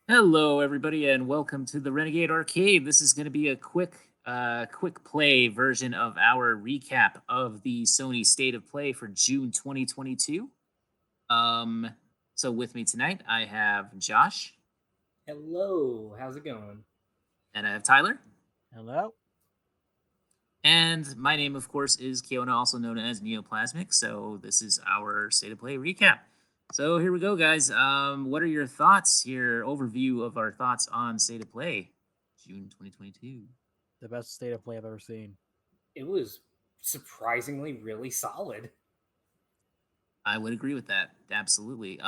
Hello, everybody, and welcome to the Renegade Arcade. This is going to be a quick play version of our recap of the Sony State of Play for June 2022. Um, so with me tonight, I have Josh Hello, how's it going? and I have Tyler, Hello. and my name, of course, is Kiona, also known as Neoplasmic. So this is our State of Play recap. So here we go, guys. What are your thoughts here? Overview of our thoughts on State of Play, June 2022. The best state of play I've ever seen. It was surprisingly really solid. I would agree with that. Absolutely.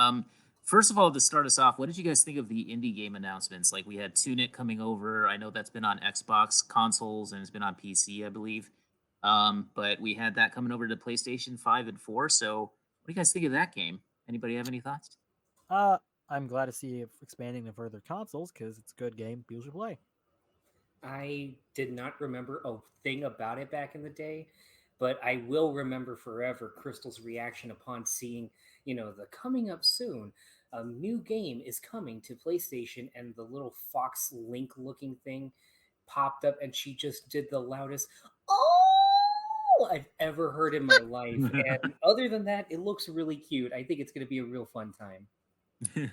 First of all, to start us off, what did you guys think of the indie game announcements? Like we had Tunic coming over. I know that's been on Xbox consoles and it's been on PC, I believe. But we had that coming over to PlayStation 5 and 4. So what do you guys think of that game? Anybody have any thoughts? Uh, I'm glad to see it expanding to further consoles because it's a good game people should play. I did not remember a thing about it back in the day, but I will remember forever Crystal's reaction upon seeing, the coming up soon. A new game is coming to PlayStation, and the little Fox Link looking thing popped up, and she just did the loudest "Oh!" I've ever heard in my life. And other than that, it looks really cute. I think it's going to be a real fun time.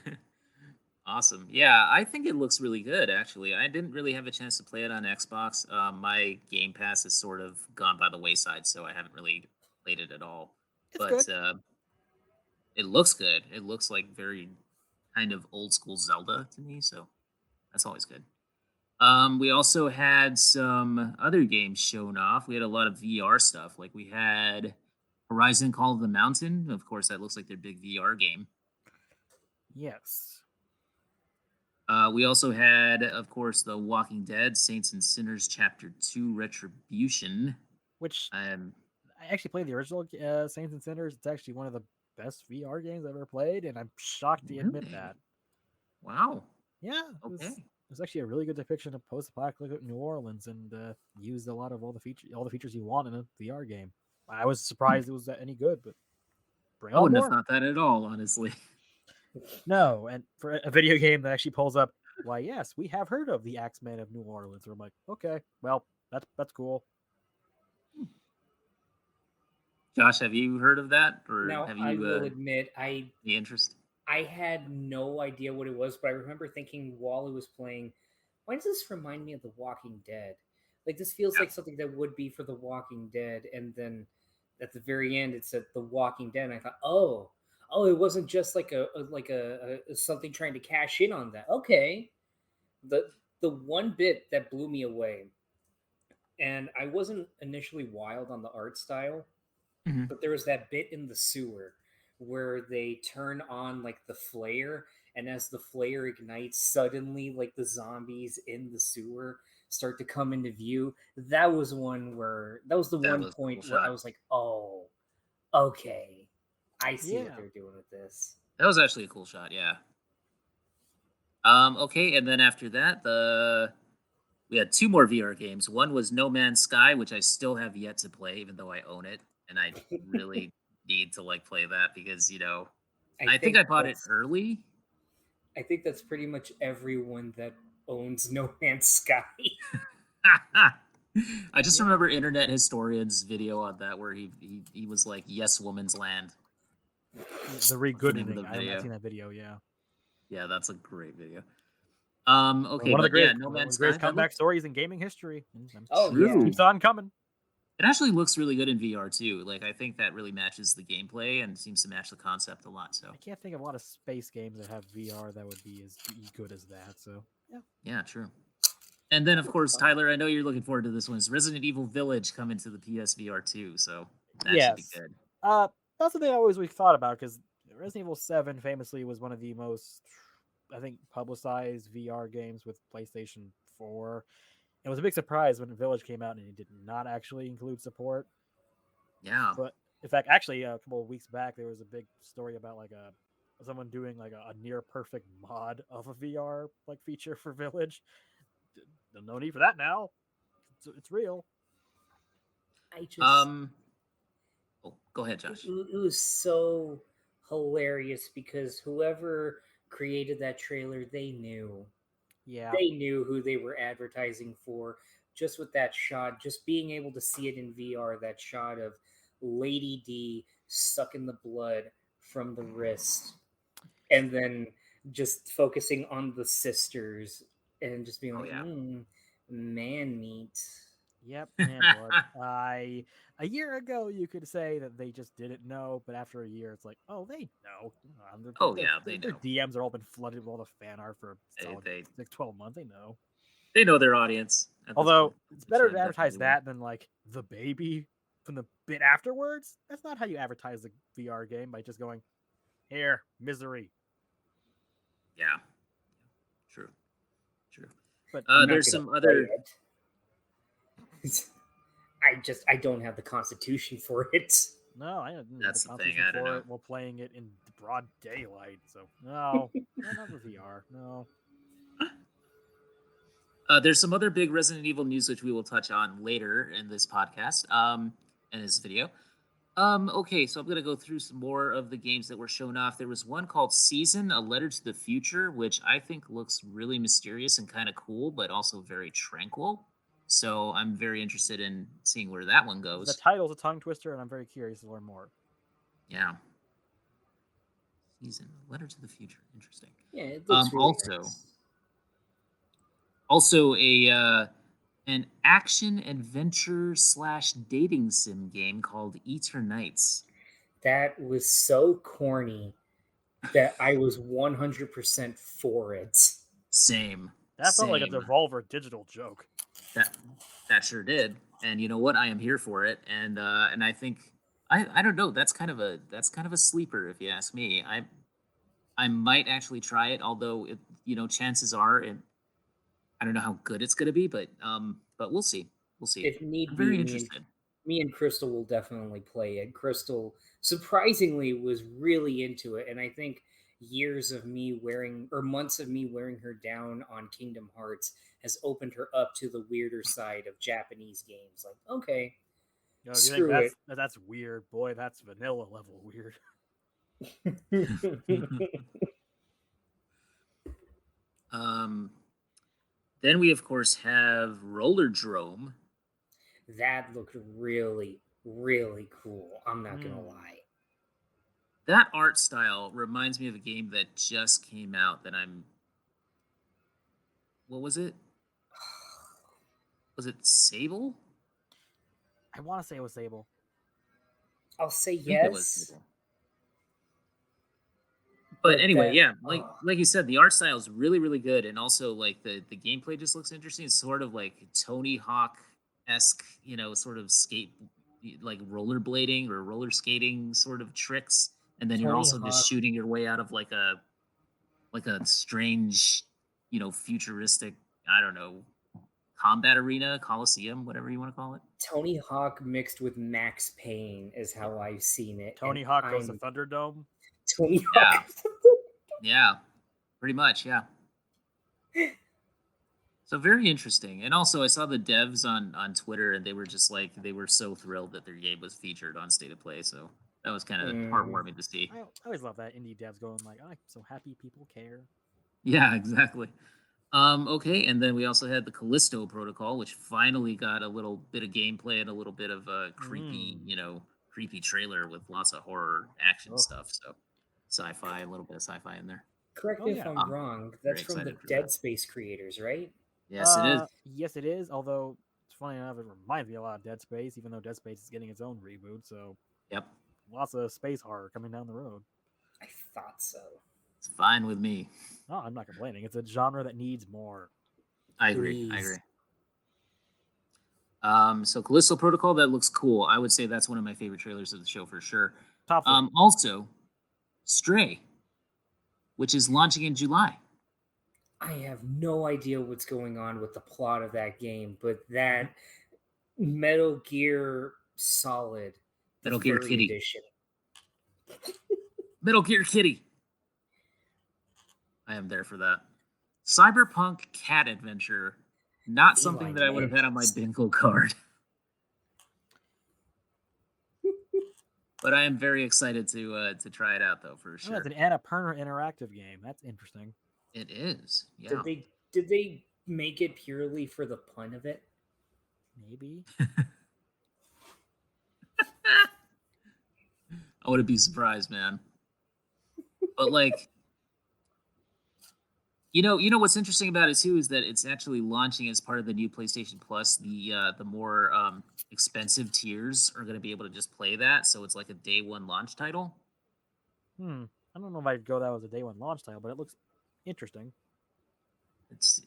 Awesome. Yeah, I think it looks really good, actually. I didn't really have a chance to play it on Xbox. My Game Pass has sort of gone by the wayside, so I haven't really played it at all. It's good. But it looks good. It looks like very kind of old school Zelda to me, so that's always good. We also had some other games shown off. We had a lot of VR stuff. Like we had Horizon Call of the Mountain. Of course, that looks like their big VR game. Yes. We also had, of course, The Walking Dead, Saints and Sinners Chapter 2 Retribution. Which Um, I actually played the original Saints and Sinners. It's actually one of the best VR games I've ever played, and I'm shocked to admit really? that. Wow. Yeah, Okay. it was actually a really good depiction of post-apocalyptic New Orleans, and used a lot of all the features you want in a VR game. I was Hmm. surprised it was that any good, but bring I on wouldn't have more. thought that at all, honestly. No, and for a video game that actually pulls up, why yes, we have heard of the Axeman of New Orleans. Or I'm like, okay, well, that's cool. Josh, have you heard of that, or Now, have I you will admit, any interest? I had no idea what it was, but I remember thinking while it was playing, why does this remind me of The Walking Dead? Like this feels Yeah. like something that would be for The Walking Dead, and then at the very end it said The Walking Dead, and I thought, oh, it wasn't just like a something trying to cash in on that. Okay, the one bit that blew me away, and I wasn't initially wild on the art style, Mhm. but there was that bit in the sewer where they turn on like the flare, and as the flare ignites, suddenly like the zombies in the sewer start to come into view. That was the That one was a cool point where I shot. was like, oh, okay, I see what Yeah. they're doing with this. That was actually a cool shot. Yeah. Okay, and then after that, the we had two more VR games. One was No Man's Sky, which I still have yet to play, even though I own it, and I really need to like play that because I I think think I bought it that's early. I think that's pretty much everyone that owns No Man's Sky. I just Yeah. remember Internet Historian's video on that where he was like, "Yes, woman's land." The What's the name of re-goodening. the I've video? seen that video. Yeah. Yeah, that's a great video. Well, Okay, one of the but yeah, greatest No one of Man's the Sky greatest that comeback looks stories in gaming history. Oh yeah, Keeps true. on coming. It actually looks really good in VR too. Like I think that really matches the gameplay and seems to match the concept a lot. So I can't think of a lot of space games that have VR that would be as good as that. So yeah. yeah, true. And then of course, Tyler, I know you're looking forward to this one. Is Resident Evil Village coming to the PSVR too? So that should be Yes. good. That's something I always we thought about because Resident Evil 7 famously was one of the most, I think, publicized VR games with PlayStation 4. It was a big surprise when Village came out and it did not actually include support. Yeah. But in fact, actually, a couple of weeks back, there was a big story about like a someone doing like a near perfect mod of a VR like feature for Village. No need for that now. It's real. I just Um. Oh, go ahead, it, Josh. it was so hilarious because whoever created that trailer, they knew. Yeah. They knew who they were advertising for. Just with that shot, just being able to see it in VR, that shot of Lady D sucking the blood from the wrist, and then just focusing on the sisters and just being Oh like, yeah. man meat. Yep, man, blood. A year ago you could say that they just didn't know, but after a year, it's like, oh, they know. Oh yeah, they Their know. DMs are all been flooded with all the fan art for a They, solid they 12 months. They know. they know their audience at this Although point. it's Which better to advertise definitely will. that than like the baby from the bit afterwards. That's not how you advertise the VR game, by just going, here, misery. Yeah, true, true. But I'm not There's gonna some play other. it. I don't have the constitution for it. no, I didn't have the That's the thing. constitution I don't for know. it while playing it in broad daylight. So no, not for VR. No. There's some other big Resident Evil news which we will touch on later in this podcast, in this video. Okay, so I'm gonna go through some more of the games that were shown off. There was one called Season: A Letter to the Future, which I think looks really mysterious and kind of cool, but also very tranquil. So I'm very interested in seeing where that one The goes. title's a tongue twister, and I'm very curious to learn more. Yeah, Season: A Letter to the Future. Interesting. Yeah, it looks really Also, nice. also a an action adventure slash dating sim game called Eternights. That was so corny that I was 100% for it. Same, That felt like a same. Devolver Digital joke. That that sure did. And you know what? I am here for it. And I think I don't know. That's kind of a sleeper if you ask me. I might actually try it. Although chances are I don't know how good it's gonna be, but we'll see. We'll see. If need I'm be, very interested. me and Crystal will definitely play it. Crystal surprisingly was really into it, and I think years of me wearing or months of me wearing her down on Kingdom Hearts has opened her up to the weirder side of Japanese games. Like, okay, If you think screw it. that's weird, boy, that's vanilla level weird. um, then we of course have Roller Drome. That looked really, really cool. I'm not gonna Hmm. lie. That art style reminds me of a game that just came out that I'm. What was it? Was it Sable? I want to say it was Sable. I'll say I think it was yes, Sable. But but anyway, that yeah, like you said, the art style is really really good, and also like the gameplay just looks interesting. It's sort of like Tony Hawk esque, sort of skate like rollerblading or roller skating sort of tricks, and then you're Tony also just Hawk. shooting your way out of like a strange, futuristic, I don't know, combat arena, coliseum, whatever you want to call it. Tony Hawk mixed with Max Payne is how I've seen it, and Tony Hawk goes to I'm Thunderdome. Tony Yeah, Hawk. yeah, pretty much, yeah. So very interesting. And also I saw the devs on Twitter and they were just like they were so thrilled that their game was featured on State of Play. So that was kind of Mm, heartwarming to see. I always love that indie devs going like, "I'm so happy people care." Yeah, exactly. Okay, and then we also had the Callisto Protocol, which finally got a little bit of gameplay and a little bit of a creepy, Mm. creepy trailer with lots of horror action Oh, stuff. So sci-fi, a little bit of sci-fi in there. correct oh me if yeah. I'm Um, wrong. Very That's from the excited for that. Dead Space creators, right? Yes, it is. Yes, it is. Although it's funny enough, it reminds me a lot of Dead Space, even though Dead Space is getting its own reboot. So Yep, lots of space horror coming down the road. I thought so. it's fine with me. No, I'm not complaining. It's a genre that needs more. I agree. I Please. agree. So Callisto Protocol, that looks cool. I would say that's one of my favorite trailers of the show for sure. Top three. Also, Stray, which is launching in July. I have no idea what's going on with the plot of that game, but Mhm. that Metal Gear Solid, the Metal Gear furry Kitty. edition. Metal Gear Kitty. I am there for that. Cyberpunk Cat Adventure. Not something Feline that I would have had on my males. bingo card. But I am very excited to try it out though for Oh, it's sure. an Annapurna interactive game. That's interesting. It is, Did yeah. they make it purely for the pun of it? Maybe. I wouldn't be surprised, man. But like, you know what's interesting about it too is that it's actually launching as part of the new PlayStation Plus. The more expensive tiers are going to be able to just play that, so it's like a day one launch title. I don't know if I'd go that was a day one launch title, but it looks interesting.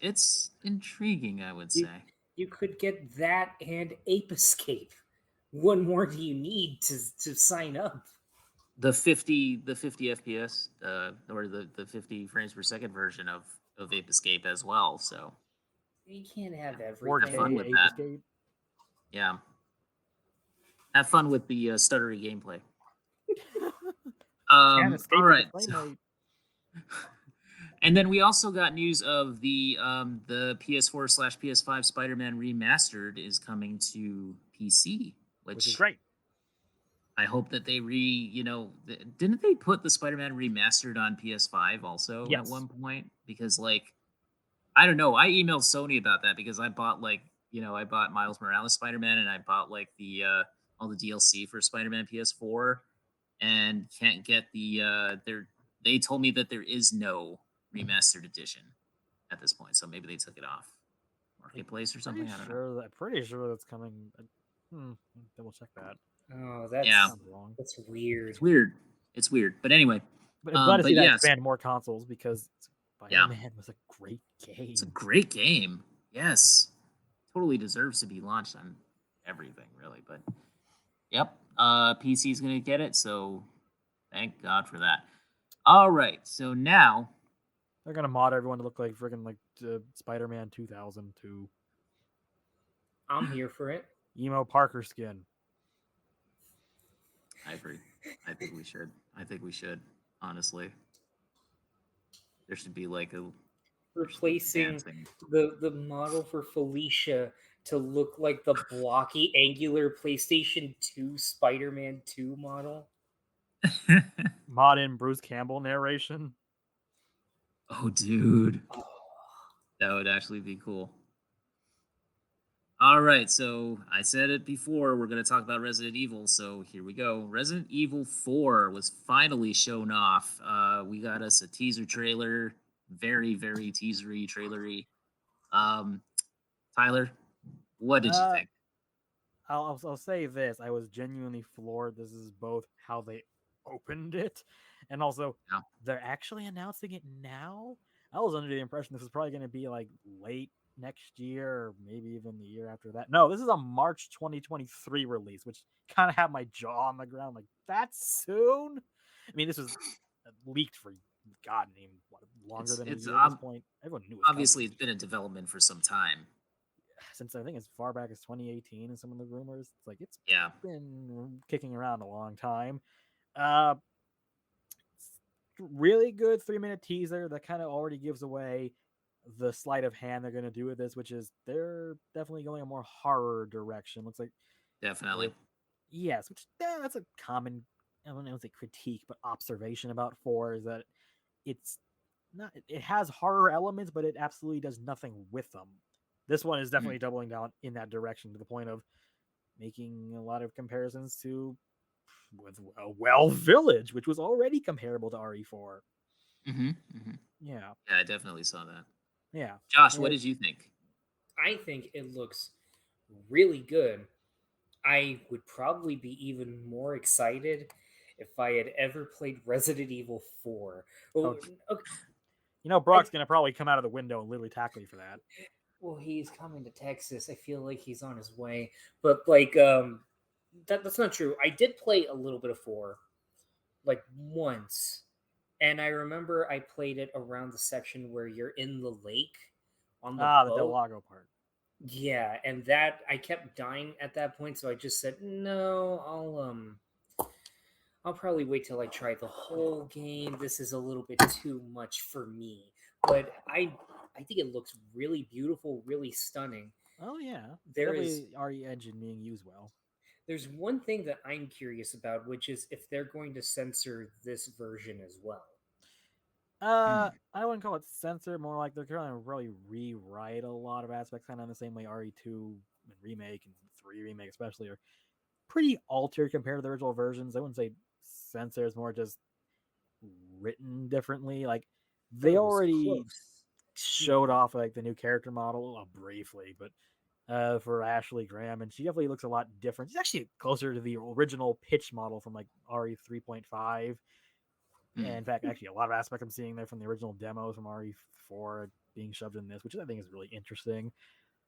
It's intriguing, I would You say. you could get that and Ape Escape. What more do you need to sign up? The 50 FPS or the 50 frames per second version of Ape Escape as well. So You can't yeah, have have fun everything. 4K with Ape that. Escape. Yeah, have fun with the stuttery gameplay. Can't All escape with the right. flame rate. And then we also got news of the PS4/PS5 Spider-Man remastered is coming to PC, Which is which great. I hope that they didn't they put the Spider-Man remastered on PS5 also at Yes. one point? Because like I don't know, I emailed Sony about that because I bought I bought Miles Morales Spider-Man and I bought like the all the DLC for Spider-Man PS4 and can't get they told me that there is no remastered edition at this point. So maybe they took it off marketplace or something. I don't know. Pretty sure that's coming. Double check that. Oh, Yeah, Sounds wrong. that's weird. it's weird. It's weird. But anyway, But I'm glad to see but that yes, expand more consoles because Spider yeah, Man was a great it's a game. great game. Yes, totally deserves to be launched on everything, really. But yep, PC is gonna get it. So thank God for that. All right, so now They're gonna mod everyone to look like friggin' like Spider Man 2002 I'm here for it. emo Parker skin. I agree. I think we should. I think we should. Honestly, there should be like a there should be like a Replacing dancing. the model for Felicia to look like the blocky, angular PlayStation 2 Spider-Man 2 model. Mod in Bruce Campbell narration. Oh, dude, Oh, that would actually be cool. All right, so I said it before. We're going to talk about Resident Evil. So here we go. Resident Evil 4 was finally shown off. We got us a teaser trailer, very, very teasery, trailery. Um, Tyler, what did you Uh, think? I'll say this: I was genuinely floored. This is both how they opened it, and also Yeah, they're actually announcing it now. I was under the impression this was probably going to be like late next year, or maybe even the year after that. No, this is a March 2023 release, which kind of had my jaw on the ground. Like that soon? I mean, this was leaked for God, even what, longer than a it's year at this point. Everyone knew it was obviously coming it's been in development for some time. since I think as far back as 2018 and some of the rumors. It's like it's Yeah. been kicking around a long time. Uh, really good 3 minute teaser that kind of already gives away the sleight of hand they're going to do with this, which is they're definitely going a more horror direction. Looks like they're Definitely. yes, which that's a common I don't know if it's a critique, but observation about four is that it's not it has horror elements, but it absolutely does nothing with them. This one is Mm, definitely doubling down in that direction to the point of making a lot of comparisons to with well Village, which was already comparable to RE4. mhm, mhm. Yeah, Yeah, I definitely saw that. yeah. Josh, what It, did you think? I think it looks really good. I would probably be even more excited if I had ever played Resident Evil 4. oh, Well, okay, Brock's I, gonna probably come out of the window and literally tackle you for that. well, he's coming to Texas. I feel like he's on his way, but like, that's not true. I did play a little bit of 4, like once, and I remember I played it around the section where you're in the lake on the Ah, the Del boat. Lago part. Yeah, and that I kept dying at that point, so I just said, "No, I'll probably wait till I try the whole game. This is a little bit too much for me." But I think it looks really beautiful, really stunning. Oh yeah, it's There is definitely RE engine being used well. There's one thing that I'm curious about, which is if they're going to censor this version as well. Hmm. I wouldn't call it censor, more like they're going to really rewrite a lot of aspects, kind of in the same way RE2 and remake and 3 remake especially are pretty altered compared to the original versions. I wouldn't say censor, is more just written differently. Like That they was already close. showed off like the new character model briefly, but for Ashley Graham, and she definitely looks a lot different. She's actually closer to the original pitch model from like RE 3.5. And Hmm. in fact, actually, a lot of aspects I'm seeing there from the original demos from RE4 being shoved in this, which I think is really interesting.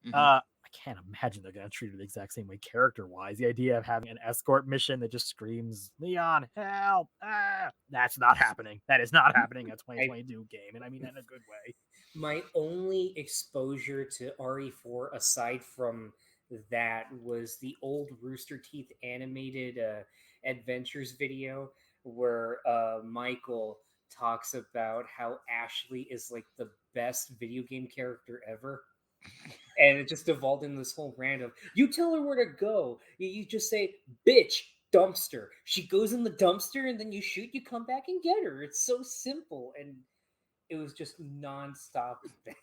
Hmm. I can't imagine they're going to treat it the exact same way character wise. The idea of having an escort mission that just screams "Leon, help!" That's not happening. That is not happening in a I 2022 game, and I mean that in a good way. My only exposure to RE4 aside from that was the old Rooster Teeth animated adventures video where Michael talks about how Ashley is like the best video game character ever. And it just evolved into this whole rant of you tell her where to go. You just say, bitch, dumpster. She goes in the dumpster and then you shoot, you come back and get her. It's so simple. And it was just nonstop that.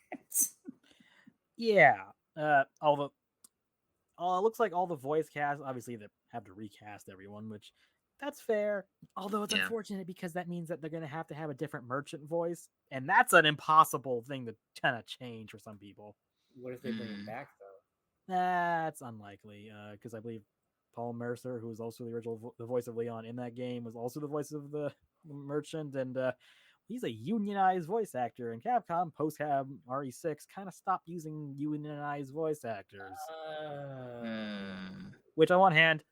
Yeah. Although it looks like all the voice cast, obviously, they have to recast everyone, which that's fair. Although it's Yeah. unfortunate because that means that they're going to have a different merchant voice, and that's an impossible thing to kind of change for some people. What if they bring him Hmm. back though? That's unlikely because I believe Paul Mercer, who was also the original the voice of Leon in that game, was also the voice of the merchant, and he's a unionized voice actor. And Capcom post RE6 kind of stopped using unionized voice actors. Hmm. Which on one hand,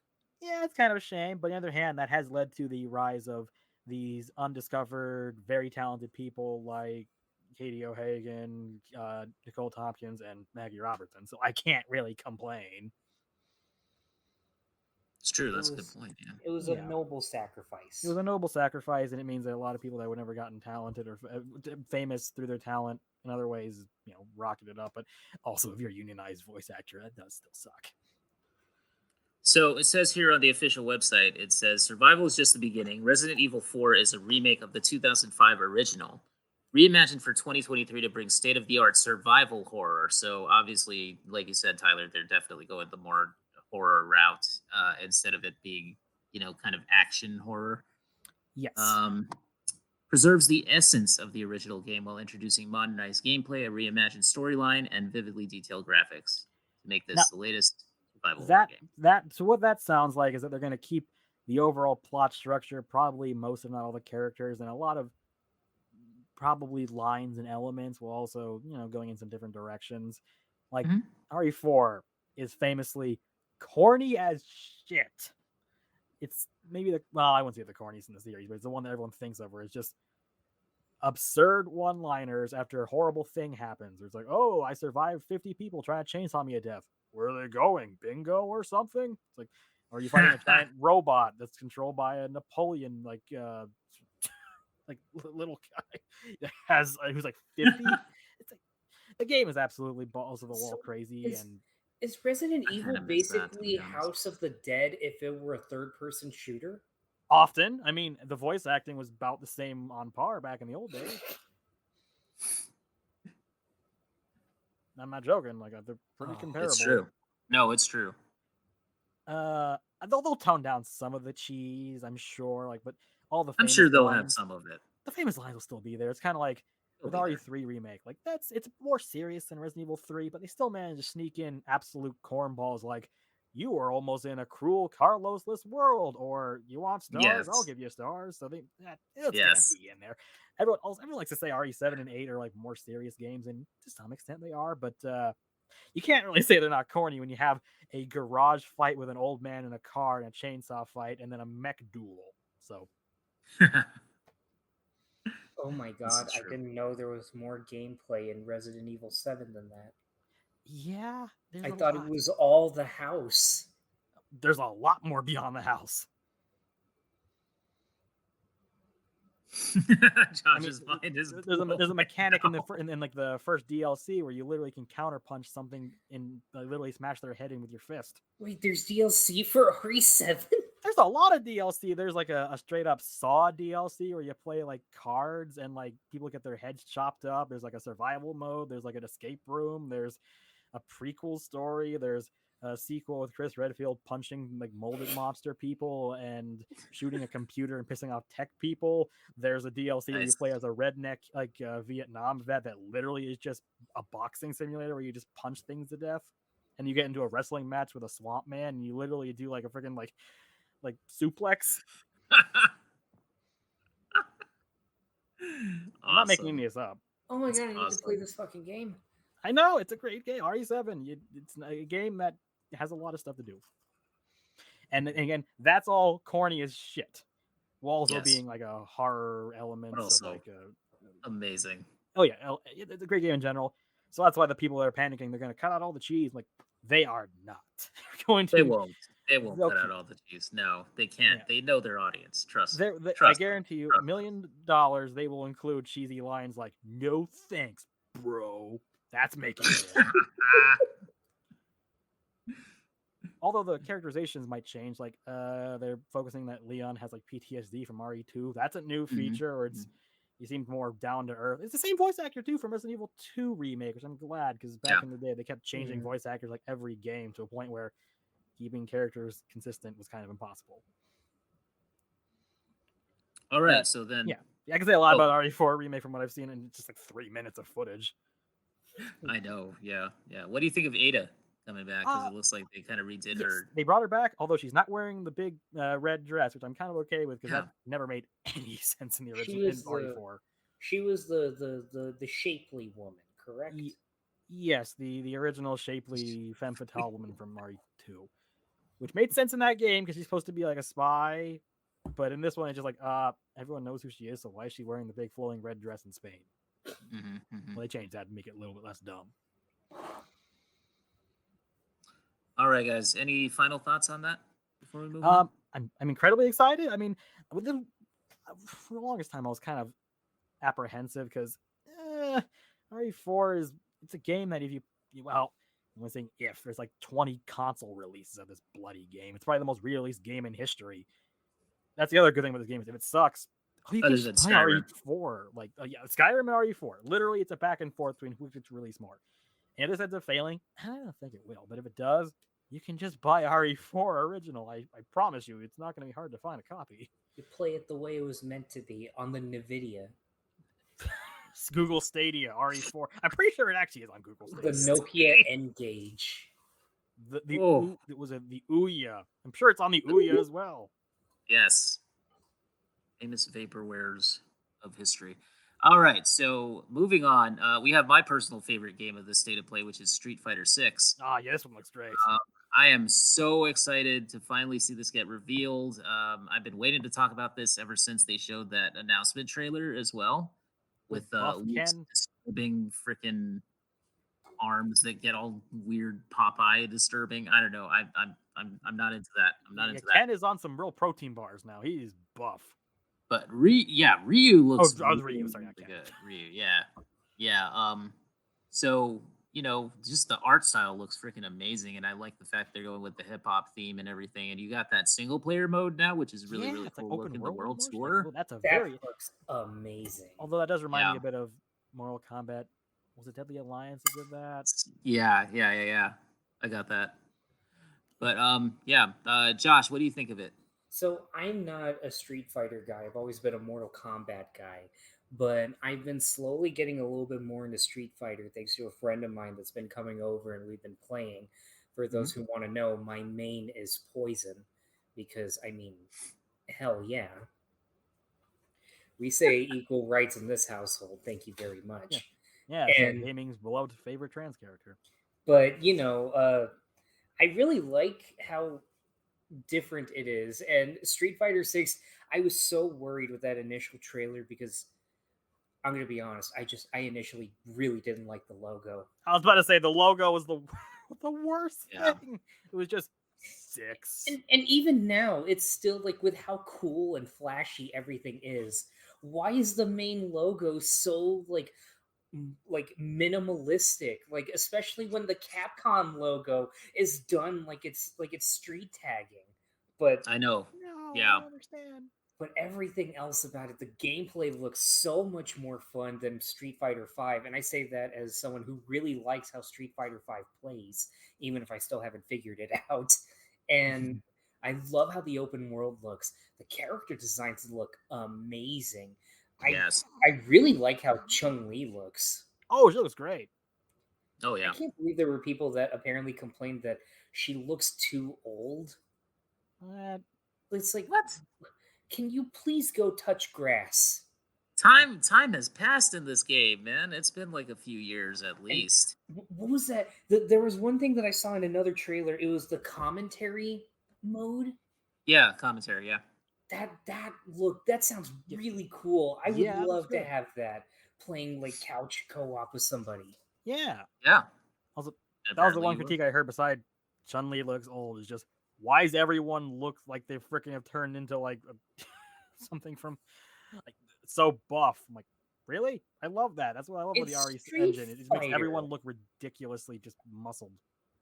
yeah, it's kind of a shame, but on the other hand, that has led to the rise of these undiscovered, very talented people like Katie O'Hagan, Nicole Tompkins, and Maggie Robertson. So I can't really complain. It's true. It That's a good was point. Yeah. it was a Yeah, noble it was sacrifice. a noble sacrifice, and it means that a lot of people that would never gotten talented or famous through their talent in other ways, rocketed up. But also, if you're a unionized voice actor, that does still suck. So it says here on the official website, it says Survival is just the beginning. Resident Evil 4 is a remake of the 2005 original, reimagined for 2023 to bring state of the art survival horror. So obviously, like you said, Tyler, they're definitely going the more horror route instead of it being, kind of action horror. Yes. Um, Preserves the essence of the original game while introducing modernized gameplay, a reimagined storyline, and vividly detailed graphics to make Now, this the latest survival horror that game. so what that sounds like is that they're going to keep the overall plot structure, probably most if not all the characters, and a lot of probably lines and elements will also going in some different directions. Like Mhm. RE4 is famously corny as shit. It's maybe I wouldn't say the corniest in the series, but it's the one that everyone thinks of where it's just absurd one-liners after a horrible thing happens. It's like, oh, I survived 50 people trying to chainsaw me to death. Where are they going? Bingo or something? It's like, are you fighting a giant robot that's controlled by a Napoleon like little guy that has who's like 50? It's like the game is absolutely balls to the wall So crazy, is and is Resident I kind Evil of miss that, to be basically honest. House of the Dead if it were a third person shooter? often, I mean, the voice acting was about the same on par back in the old days. I'm not joking. Like they're pretty Oh, It's comparable. true. No, it's true. They'll tone down some of the cheese, I'm sure. Like, but all I'm sure famous they'll have lines, some of it. the famous lines will still be there. It's kind of like It'll with be there. RE3 remake. Like it's more serious than Resident Evil 3, but they still manage to sneak in absolute cornballs like you are almost in a cruel Carlos-less world, or you want stars, I'll Yes. give you stars. So it's gonna Yes. be in there. Everyone likes to say RE7 and 8 are like more serious games, and to some extent they are, but you can't really say they're not corny when you have a garage fight with an old man in a car and a chainsaw fight and then a mech duel. So oh my This god, is I true. didn't know there was more gameplay in Resident Evil 7 than that. yeah, there's I a thought it lot. was all the house. There's a lot more beyond the house. Josh's mind is there's a mechanic in now. in like the first DLC where you literally can counterpunch something and literally smash their head in with your fist. Wait, there's DLC for RE7? There's a lot of DLC. There's like a straight up Saw DLC where you play like cards and like people get their heads chopped up. There's like a survival mode. There's like an escape room. There's a prequel story. There's a sequel with Chris Redfield punching like molded monster people and shooting a computer and pissing off tech people. There's a DLC where you Nice. play as a redneck like Vietnam vet that literally is just a boxing simulator where you just punch things to death. And you get into a wrestling match with a swamp man, and you literally do like a freaking like suplex. I'm not making Awesome. this up. Oh my That's god, I need to play awesome. this fucking game. I know it's a great game. RE7. It's a game that has a lot of stuff to do. And again, that's all corny as shit. While also Yes. being like a horror element But of also like amazing. oh yeah, it's a great game in general. So that's why the people that are panicking, they're going to cut out all the cheese. Like they are not going to. They won't. They won't They'll cut out keep- all the cheese. No, they can't. Yeah. They know their audience. Trust. I Trust. guarantee you, Trust. $1 million they will include cheesy lines like "No thanks, bro." That's making it. Although the characterizations might change, like they're focusing that Leon has like PTSD from RE2. That's a new feature where it's he seems more down to earth. It's the same voice actor too from Resident Evil 2 remake, which I'm glad because back in the day they kept changing voice actors like every game to a point where keeping characters consistent was kind of impossible. All right, so then I can say a lot about RE4 remake from what I've seen in just like 3 minutes of footage. I know, yeah. What do you think of Ada coming back? Because it looks like they kind of redid her. They brought her back, although she's not wearing the big red dress, which I'm kind of okay with because that never made any sense in the original RE4. She was the shapely woman, correct? Yes, the original shapely femme fatale woman from RE2, which made sense in that game because she's supposed to be like a spy, but in this one it's just like everyone knows who she is, so why is she wearing the big flowing red dress in Spain? Well, they changed that to make it a little bit less dumb. All right, guys. Any final thoughts on that before we move on? I'm incredibly excited. I mean, for the longest time I was kind of apprehensive because RE4 it's a game that if I'm saying if there's like 20 console releases of this bloody game, it's probably the most re-released game in history. That's the other good thing about this game is if it sucks, you can just play RE4. Like Skyrim and RE4. Literally, it's a back and forth between who gets released more. And if this ends up failing, I don't think it will. But if it does, you can just buy RE4 original. I promise you, it's not going to be hard to find a copy. You play it the way it was meant to be on the NVIDIA. Google Stadia RE4. I'm pretty sure it actually is on Google Stadia. The Nokia N-Gage. It was the Ouya. I'm sure it's on the Ouya as well. Yes. Famous vaporwares of history. All right, so moving on, we have my personal favorite game of this state of play, which is Street Fighter 6. Yeah, this one looks great. I am so excited to finally see this get revealed. I've been waiting to talk about this ever since they showed that announcement trailer as well, with disturbing freaking arms that get all weird Popeye disturbing. I don't know. I'm not into that. I'm not into that. Ken is on some real protein bars now. He's buff. But Ryu looks Ryu, sorry, not good. Ryu, yeah. So just the art style looks freaking amazing, and I like the fact they're going with the hip hop theme and everything. And you got that single player mode now, which is really cool. Like looking the world motion. tour. Well, that looks amazing. Although that does remind me a bit of Mortal Kombat. Was it Deadly Alliance that did that? Yeah. I got that. But Josh, what do you think of it? So I'm not a Street Fighter guy. I've always been a Mortal Kombat guy. But I've been slowly getting a little bit more into Street Fighter thanks to a friend of mine that's been coming over and we've been playing. For those who want to know, my main is Poison. Because, I mean, hell yeah. We say equal rights in this household. Thank you very much. Yeah, and gaming's beloved favorite trans character. But, I really like how different it is. And Street Fighter 6, I was so worried with that initial trailer because I'm going to be honest, I initially really didn't like the logo. I was about to say the logo was the worst thing. It was just 6. And even now, it's still like with how cool and flashy everything is. why is the main logo so like minimalistic, like especially when the Capcom logo is done like it's street tagging, but I know. No, I Yeah. don't understand. everything else about it, the gameplay looks so much more fun than Street Fighter 5, and I say that as someone who really likes how Street Fighter 5 plays, even if I still haven't figured it out. And I love how the open world looks. The character designs look amazing. I Yes. I really like how Chung Li looks. Oh, she looks great. Oh I yeah. can't believe there were people that apparently complained that she looks too old. Uh, It's like, What? can you please go touch grass? Time has passed in this game, man. It's been like a few years at And least. what was that? There was one thing that I saw in another trailer. It was the commentary mode. Yeah, commentary. Yeah. That sounds yeah, really cool. I would yeah, that looks love to good. have that playing like couch co-op with somebody. Yeah. Yeah. Also, that was the Apparently one you would. critique I heard beside Chun Li looks old. Is just why does everyone look like they freaking have turned into like something from like so buff? I'm like, really? I love that. That's what I love with the It's RE Street engine. It just makes everyone Fighter. look ridiculously just muscled.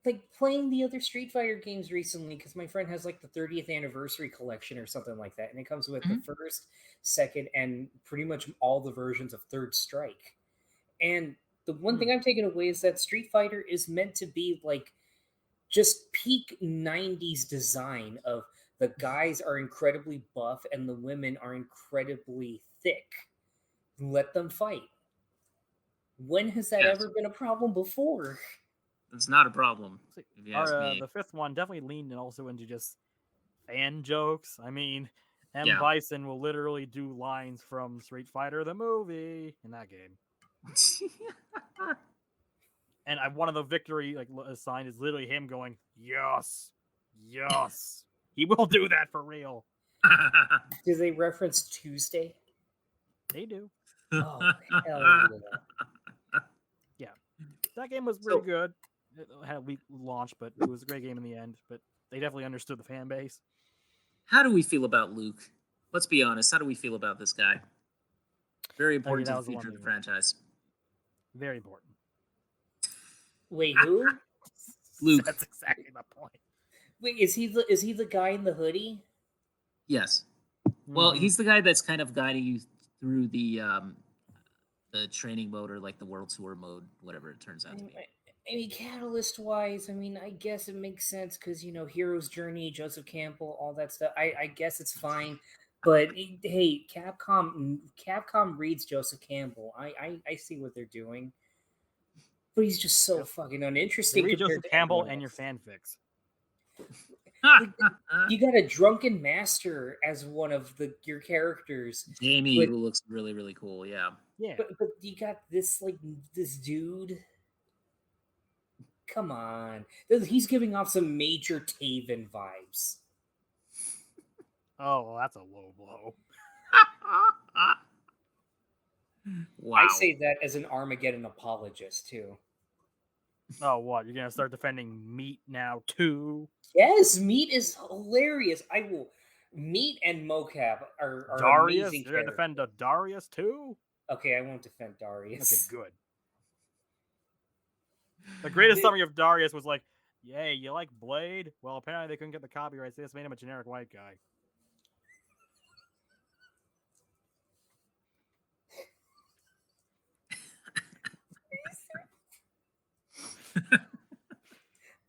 Like playing the other Street Fighter games recently because my friend has like the 30th anniversary collection or something like that, and it comes with the Mhm. first, second, and pretty much all the versions of Third Strike. And the one Hmm. thing I'm taking away is that Street Fighter is meant to be like just peak 90s design of the guys are incredibly buff and the women are incredibly thick. Let them fight. When has that Yes. ever been a problem before? It's not a problem, See, if you our ask me. the fifth one definitely leaned also into just fan jokes. I mean, M Yeah. Bison will literally do lines from Street Fighter the movie in that game. And one of the victory like sign is literally him going, "Yes, yes, he will do that for real." Do they reference Tuesday? They do. Oh, hell yeah. Yeah, that game was pretty So, good. It had a weak launch, but it was a great game in the end. But they definitely understood the fan base. how do we feel about Luke? Let's be honest. How do we feel about this guy? Very I mean, important to that the was the one future of the thing. franchise. Very important. Wait, who? Luke. That's exactly the point. Wait, is he the guy in the hoodie? Yes. Well, Mm-hmm. he's the guy that's kind of guiding you through the training mode or like the world tour mode, whatever it turns out to be. I mean, catalyst wise, I mean, I guess it makes sense because hero's journey, Joseph Campbell, all that stuff. I guess it's fine, but hey, Capcom reads Joseph Campbell. I see what they're doing, but he's just so Yep. fucking They uninteresting read compared Joseph to Campbell everyone and your else. fanfics. Like, you got a drunken master as one of your characters, Jamie, but who looks really, really cool. Yeah. Yeah. but you got this dude. Come on, he's giving off some major Taven vibes. Oh, well, that's a low blow. I Wow. say that as an Armageddon apologist too. Oh, what? You're gonna start defending meat now too? Yes, Meat is hilarious. I will. Meat and Mocap are Darius? amazing You're gonna defend a characters. Darius too? Okay, I won't defend Okay, Darius. good. The greatest summary of Darius was like, "Yay, you like Blade? Well, apparently they couldn't get the copyrights. They just made him a generic white guy."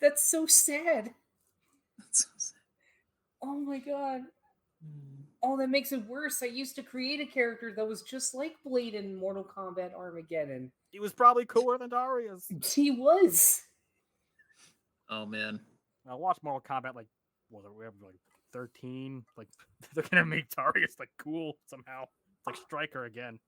That's so sad. That's so sad. Oh my god. Mm. Oh, that makes it worse. I used to create a character that was just like Blade in Mortal Kombat Armageddon. He was probably cooler than Darius. He was. Oh man. I watched Mortal Kombat like, we have like 13. Like they're gonna make Darius like cool somehow. It's like Striker again.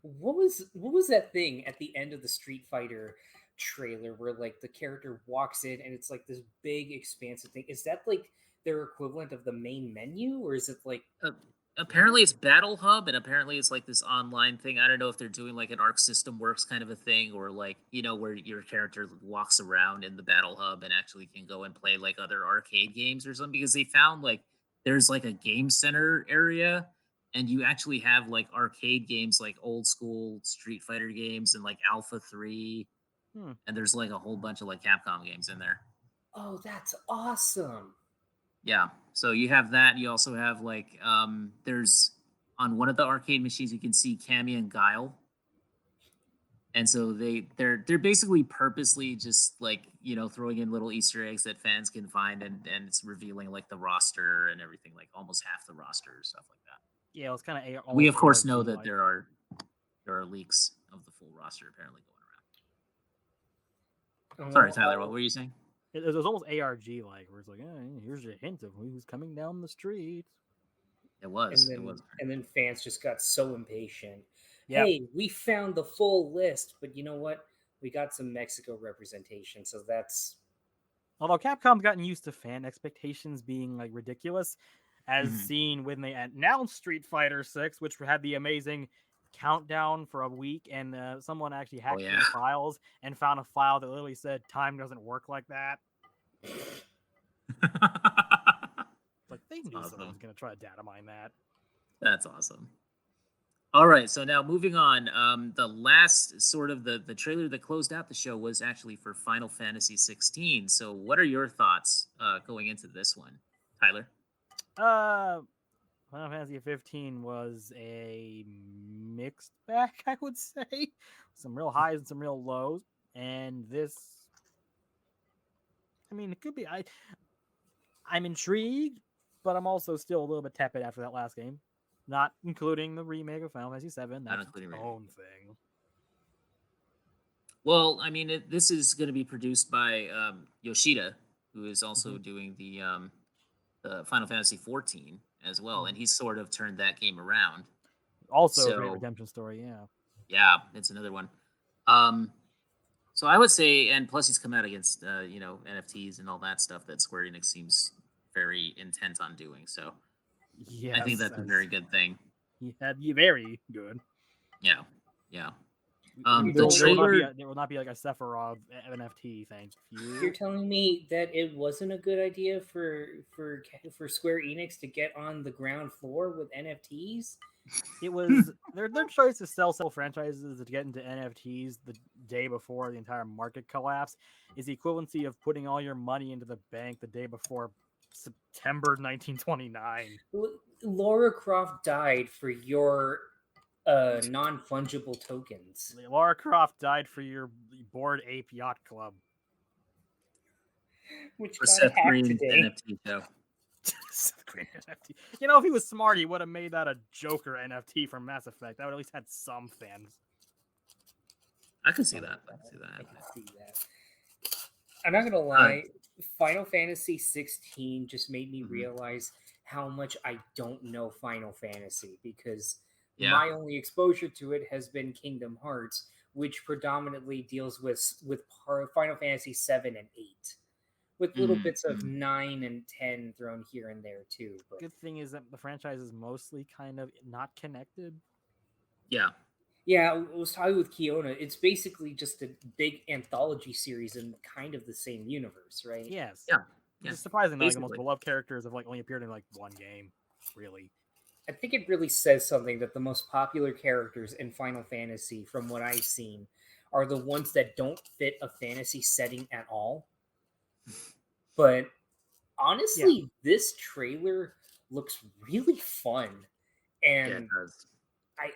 What was that thing at the end of the Street Fighter trailer where like the character walks in and it's like this big expansive thing? Is that like their equivalent of the main menu, or is it like Uh, what? apparently it's Battle Hub, and apparently it's like this online thing. I don't know if they're doing like an Arc System Works kind of a thing, or like where your character walks around in the Battle Hub and actually can go and play like other arcade games or something. Because they found like there's like a game center area and you actually have like arcade games, like old school Street Fighter games, and like Alpha 3, Hmm. and there's like a whole bunch of like Capcom games in there. Oh, that's awesome. Yeah. So you have that. You also have like there's on one of the arcade machines you can see Cammy and Guile. And so they're basically purposely just like, throwing in little Easter eggs that fans can find, and it's revealing like the roster and everything, like almost half the roster, stuff like that. Yeah, it was kind of We almost of course know ARG that like. there are leaks of the full roster apparently going around. Sorry, Oh, Tyler, what were you saying? It was almost ARG like, where it's like, here's a hint of who's coming down the street. It and was. It then was. and then fans just got so impatient. Yep. Hey, we found the full list, but you know what? We got some Mexico representation, so that's Although Capcom's gotten used to fan expectations being like ridiculous, as Mhm. seen when they announced Street Fighter 6, which had the amazing countdown for a week, and someone actually Oh hacked through yeah. the files and found a file that literally said time doesn't work like that. Like they knew someone was Awesome. going to try to data mine that. That's awesome. All right, so now moving on. The last sort of the trailer that closed out the show was actually for Final Fantasy 16. So, what are your thoughts going into this one, Tyler? Uh, Final Fantasy 15 was a mixed bag, I would say. Some real highs and some real lows. And this, I mean, it could be. I'm intrigued, but I'm also still a little bit tepid after that last game. Not including the remake of Final Fantasy 7. Not That's its including remake. own thing. Well, I mean, this is going to be produced by Yoshida, who is Mm-hmm. also doing the Final Fantasy 14 as well, and Mm-hmm. he's sort of turned that game around. Also, a great So, redemption story. Yeah. yeah, it's another one. Um, so I would say, and plus he's come out against NFTs and all that stuff that Square Enix seems very intent on doing. So I think Yes, that's a as very good thing. he had very good. Yeah, yeah. you're The telling me trailer, There will not be like a Sephiroth NFT. Thank you're you. telling me that it wasn't a good idea for Square Enix to get on the ground floor with NFTs. It was their choice to sell franchises to get into NFTs the day before the entire market collapse is the equivalency of putting all your money into the bank the day before September 1929. Laura Croft died for your non fungible tokens, Lara Croft died for your Bored Ape Yacht Club. which for got Seth hacked Green's today. NFT show. Great NFT. You know, if he was smart, he would have made that a Joker NFT from Mass Effect. That would at least had some fans. I can see Oh my that. I can god, see that I happening. can see that. I'm not gonna Uh, lie, Final Fantasy 16 just made me mhm. realize how much I don't know Final Fantasy because Yeah. my only exposure to it has been Kingdom Hearts, which predominantly deals with Final Fantasy 7 and 8, with little Mhm, bits of mhm. 9 and 10 thrown here and there too. But Good thing is that the franchise is mostly kind of not connected. Yeah. yeah, I was talking with Kiona. It's basically just a big anthology series in kind of the same universe, right? Yes. Yeah. Which Yeah. is surprisingly like the most Basically. beloved characters have like only appeared in like one game, really. I think it really says something that the most popular characters in Final Fantasy, from what I've seen, are the ones that don't fit a fantasy setting at all. But Yeah. honestly, this trailer looks really fun. Yeah, it And does.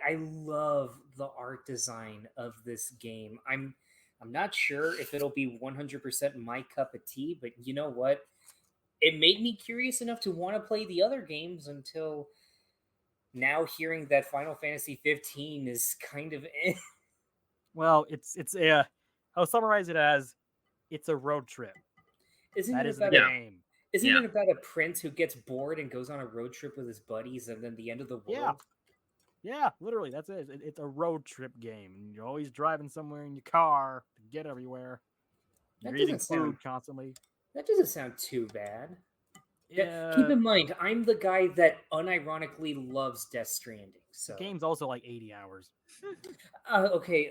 I love the art design of this game. I'm not sure if it'll be 100% my cup of tea, but you know what? It made me curious enough to want to play the other games until now hearing that Final Fantasy 15 is kind of Well, it's a I'll summarize it as it's a road trip. isn't That it is the about a Yeah. game. isn't Yeah. it about a prince who gets bored and goes on a road trip with his buddies and then the end of the Yeah. world? Yeah, literally, that's it. It's a road trip game, and you're always driving somewhere in your car to get everywhere. You're That eating doesn't sound food constantly. that doesn't sound too bad. Keep Yeah, in mind, I'm the guy that unironically loves Death Stranding. the So, game's also like 80 hours. okay,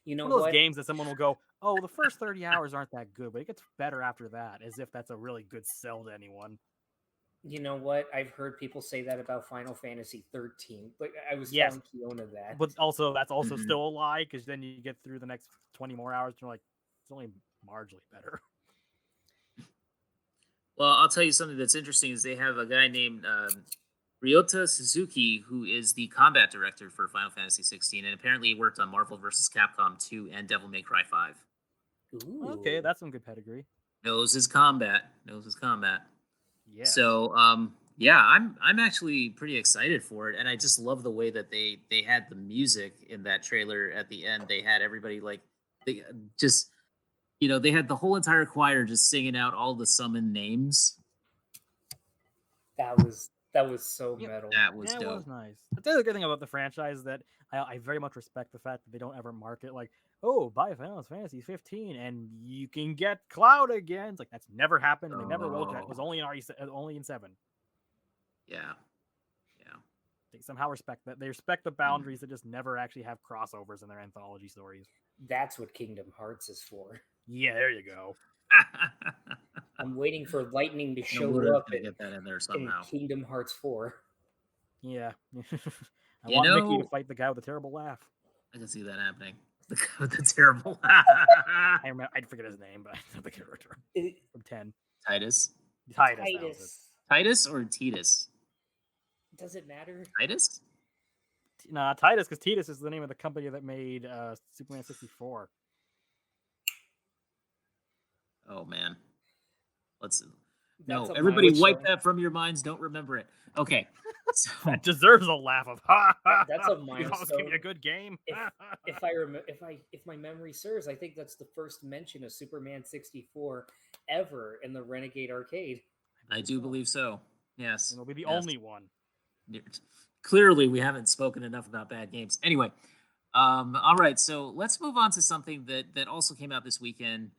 you It's know one of those what? games that someone will go, "Oh, the first 30 hours aren't that good, but it gets better after that," as if that's a really good sell to anyone. You know what? I've heard people say that about Final Fantasy 13. Like I was Yes, telling Kiona that. but also that's also Mhm. still a lie because then you get through the next 20 more hours and you're like, it's only marginally better. Well, I'll tell you something that's interesting is they have a guy named Ryota Suzuki who is the combat director for Final Fantasy 16, and apparently he worked on Marvel vs. Capcom 2 and Devil May Cry 5. Okay, Ooh, that's some good pedigree. Knows his combat. Knows his combat. Yes. So, yeah, I'm actually pretty excited for it, and I just love the way that they had the music in that trailer at the end. They had everybody like they just they had the whole entire choir just singing out all the summon names. that was so Yep. metal. That was Yeah, it was dope. nice. The other good thing about the franchise is that I very much respect the fact that they don't ever market like, oh, buy Final Fantasy 15 and you can get Cloud again. It's like that's never happened and they never will. It was Oh, only in only in 7. yeah, yeah. They somehow respect that. They respect the Mm. boundaries that just never actually have crossovers in their anthology stories. That's what Kingdom Hearts is for. Yeah, there you go. I'm waiting for Lightning to show Nomura's up gonna get that in there in somehow. Kingdom Hearts 4. Yeah. I You want Mickey to know, fight the guy with the terrible laugh. I can see that happening. The guy with the terrible I remember, I'd forget his name, but I know the character It- from 10. Titus. Titus, that was it. Titus. Titus or Titus? Does it matter? Titus? Nah, Titus, because Titus is the name of the company that made Superman 64. Oh man. Let's That's no. a Everybody wipe milestone. that from your minds. Don't remember it. Okay. That So deserves a laugh of ha ha That's ha. a You almost give me a milestone. good game. If if I remember, if my memory serves, I think that's the first mention of Superman 64 ever in the Renegade arcade. I I believe do so. believe so. And Yes. it'll be the Yes. only one. Clearly, we haven't spoken enough about bad games. Anyway, all right, so let's move on to something that also came out this weekend.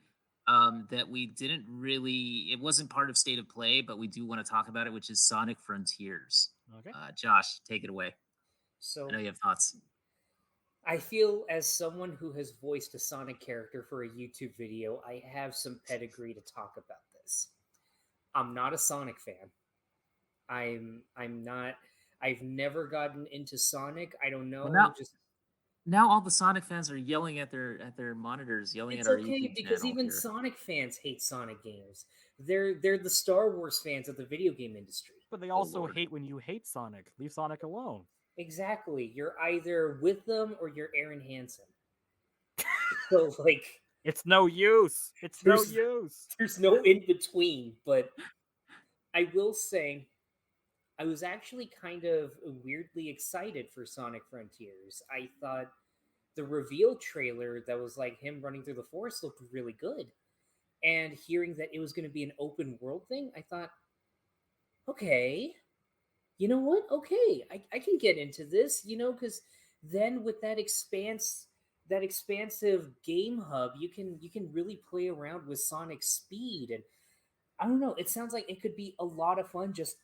That we didn't really, it wasn't part of State of Play, but we do want to talk about it, which is Sonic Frontiers. Okay. Josh, take it away. I know So you have thoughts. I feel as someone who has voiced a Sonic character for a YouTube video, I have some pedigree to talk about this. I'm not a Sonic fan. I'm not. I've never gotten into Sonic. I don't Well, know. now Just now all the Sonic fans are yelling at their monitors, yelling at it's our okay YouTube because channel even here. Sonic fans hate Sonic games. They're the Star Wars fans of the video game industry. But they Oh also Lord. hate when you hate Sonic. Leave Sonic alone. Exactly. You're either with them or you're Aaron Hansen. So like It's no use. It's no there's use. there's no in between. But I will say I was actually kind of weirdly excited for Sonic Frontiers. I thought the reveal trailer that was like him running through the forest looked really good. And hearing that it was going to be an open world thing, I thought, okay, you know what? Okay, I can get into this, because then with that expansive game hub, you can really play around with Sonic speed. And I don't know, it sounds like it could be a lot of fun just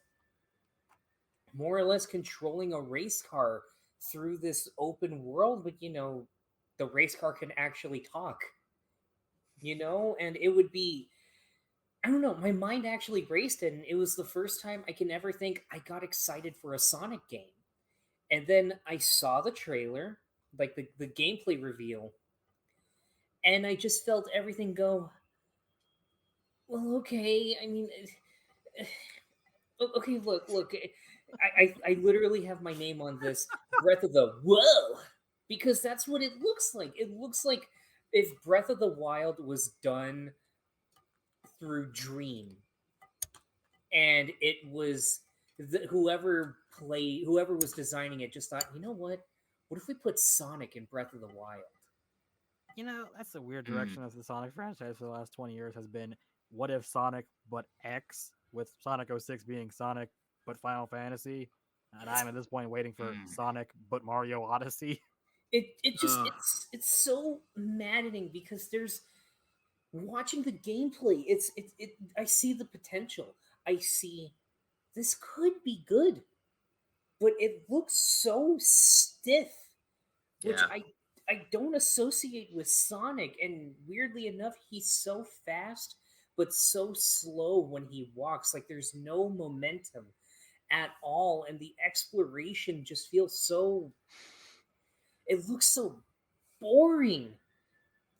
more or less controlling a race car through this open world, but the race car can actually talk, and it would be, I don't know, my mind actually raced, and it was the first time I can ever think I got excited for a Sonic game. And then I saw the trailer, like the gameplay reveal, and I just felt everything go, well, okay. I mean, okay, look. I literally have my name on this Breath of the Whoa, because that's what it looks like. It looks like if Breath of the Wild was done through Dream, and it was whoever was designing it just thought, you know what if we put Sonic in Breath of the Wild? That's the weird Mm. direction of the Sonic franchise for the last 20 years has been what if Sonic but X, with Sonic 06 being Sonic but Final Fantasy. And I'm at this point waiting for Mm. Sonic but Mario Odyssey. It just Ugh. it's so maddening because there's watching the gameplay. I see the potential. I see this could be good, but it looks so stiff, which Yeah. I don't associate with Sonic. And weirdly enough, he's so fast, but so slow when he walks. Like there's no momentum at all, and the exploration just feels so. It looks so boring.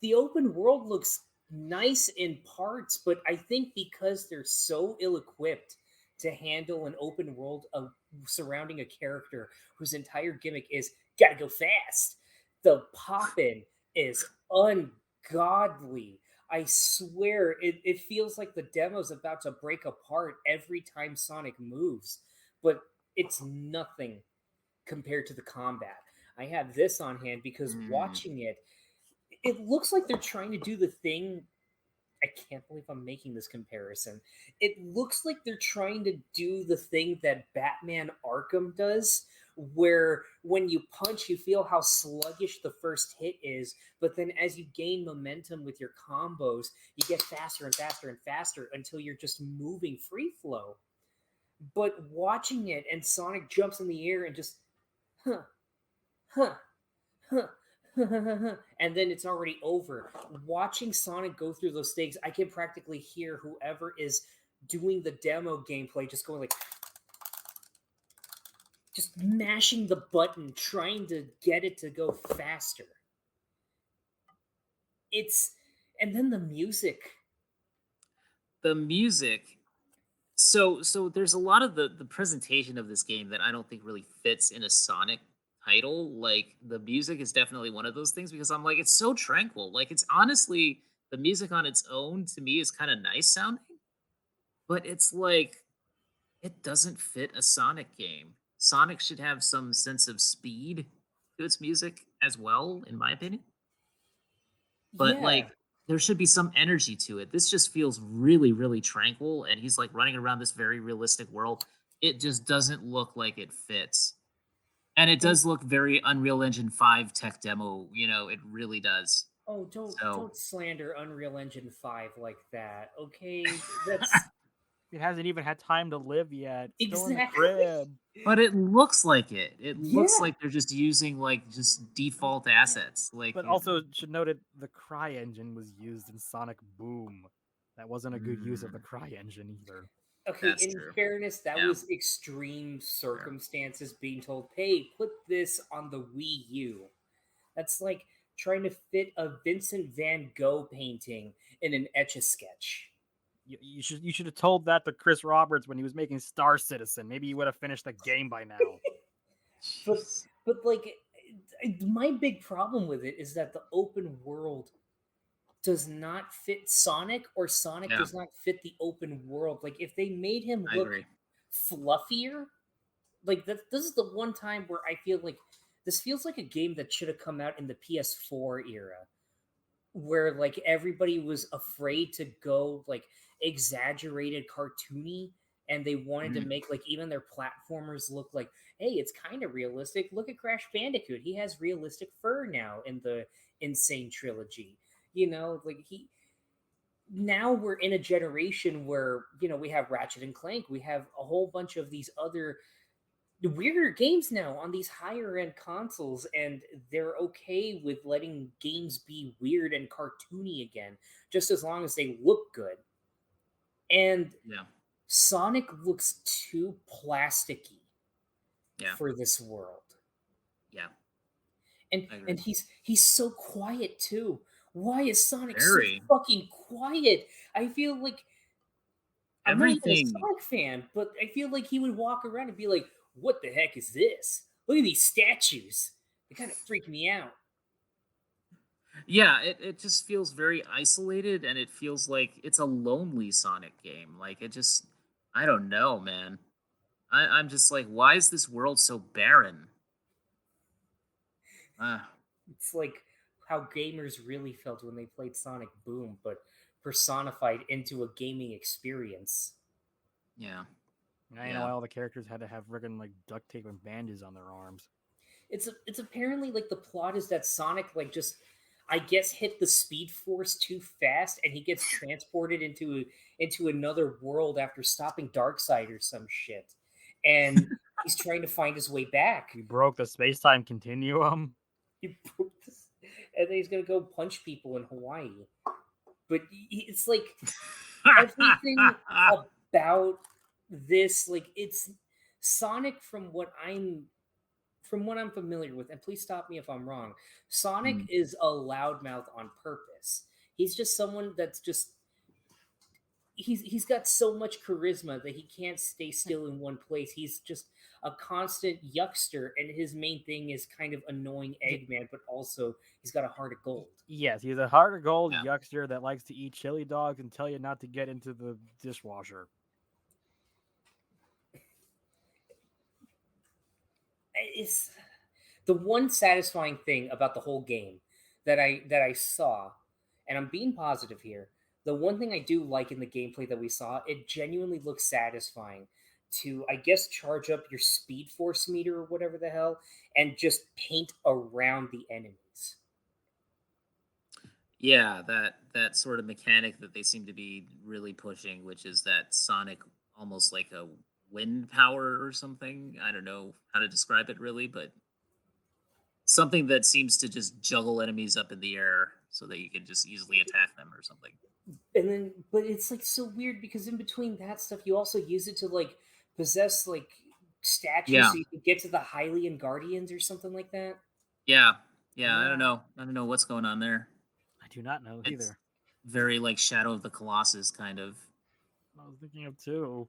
The open world looks nice in parts, but I think because they're so ill equipped to handle an open world of surrounding a character whose entire gimmick is gotta go fast, the poppin is ungodly. I swear it feels like the demo's about to break apart every time Sonic moves, but it's nothing compared to the combat. I have this on hand because Mm. watching it, it looks like they're trying to do the thing. I can't believe I'm making this comparison. It looks like they're trying to do the thing that Batman Arkham does, where when you punch, you feel how sluggish the first hit is, but then as you gain momentum with your combos, you get faster and faster and faster until you're just moving free flow. But watching it and Sonic jumps in the air and just, huh, huh, huh, and then it's already over. Watching Sonic go through those things, I can practically hear whoever is doing the demo gameplay just going like, just mashing the button, trying to get it to go faster. It's, and then the music. The music. So there's a lot of the presentation of this game that I don't think really fits in a Sonic title. Like the music is definitely one of those things because I'm like it's so tranquil. Like it's honestly the music on its own to me is kind of nice sounding, but it's like it doesn't fit a Sonic game. Sonic should have some sense of speed to its music as well, in my opinion. But Yeah. like there should be some energy to it. This just feels really, really tranquil, and he's like running around this very realistic world. It just doesn't look like it fits. And it And does look very Unreal Engine 5 tech demo, it really does. oh, So don't slander Unreal Engine 5 like that. Okay? That's It hasn't even had time to live yet. Still in the exactly. crib. but it looks like it. It looks Yeah. like they're just using like just default assets. Like But also should note it the Cry engine was used in Sonic Boom. That wasn't a good use of the mm, Cry engine either. Okay, that's in true. fairness, that Yeah. was extreme Fair. circumstances being told, hey, put this on the Wii U. That's like trying to fit a Vincent van Gogh painting in an etch a sketch. You should have told that to Chris Roberts when he was making Star Citizen. Maybe he would have finished the game by now. But Jeez. like my big problem with it is that the open world does not fit Sonic, or Sonic Yeah, does not fit the open world. Like if they made him I look agree. fluffier, like that, this is the one time where I feel like this feels like a game that should have come out in the PS4 era, where like everybody was afraid to go like exaggerated cartoony, and they wanted to Mhm. make like even their platformers look like, hey, it's kind of realistic. Look at Crash Bandicoot, he has realistic fur now in the Insane trilogy. Like he, now we're in a generation where we have Ratchet and Clank, we have a whole bunch of these other weirder games now on these higher end consoles, and they're okay with letting games be weird and cartoony again, just as long as they look good. And Yeah, Sonic looks too plasticky yeah, for this world. yeah, and I agree. and he's so quiet too. Why is Sonic so Very. fucking quiet? I feel like, I'm not even a Everything. Sonic fan, but I feel like he would walk around and be like, what the heck is this? Look at these statues, they kind of freak me out. Yeah, it just feels very isolated and it feels like it's a lonely Sonic game. Like it just I don't know, man. I'm just like, why is this world so barren? Uh, It's like how gamers really felt when they played Sonic Boom, but personified into a gaming experience. yeah, Now you know yeah. why all the characters had to have friggin' like duct tape and bandages on their arms. It's apparently like the plot is that Sonic like just, I guess, hit the speed force too fast, and he gets transported into another world after stopping Darkseid or some shit, and he's trying to find his way back. We broke the space time continuum. He broke this, and then he's gonna go punch people in Hawaii. But it's like everything about this, like, it's Sonic from what I'm familiar with, and please stop me if I'm wrong. Sonic Mm. is a loudmouth on purpose. He's just someone that's just he's got so much charisma that he can't stay still in one place. He's just a constant yuckster, and his main thing is kind of annoying Eggman, but also he's got a heart of gold. Yes, he's a heart of gold Yeah. youngster that likes to eat chili dogs and tell you not to get into the dishwasher. It's the one satisfying thing about the whole game that I saw, and I'm being positive here. The one thing I do like in the gameplay that we saw, it genuinely looks satisfying to, I guess, charge up your speed force meter or whatever the hell, and just paint around the enemies. Yeah, that sort of mechanic that they seem to be really pushing, which is that Sonic almost like a wind power or something. I don't know how to describe it really, but something that seems to just juggle enemies up in the air so that you can just easily attack them or something. And then, but it's like so weird because in between that stuff, you also use it to like possess like statues Yeah. so you can get to the Hylian Guardians or something like that. Yeah. Yeah, I don't Yeah. know. I don't know what's going on there. I do not know It's either. very like Shadow of the Colossus kind of. I was thinking of two.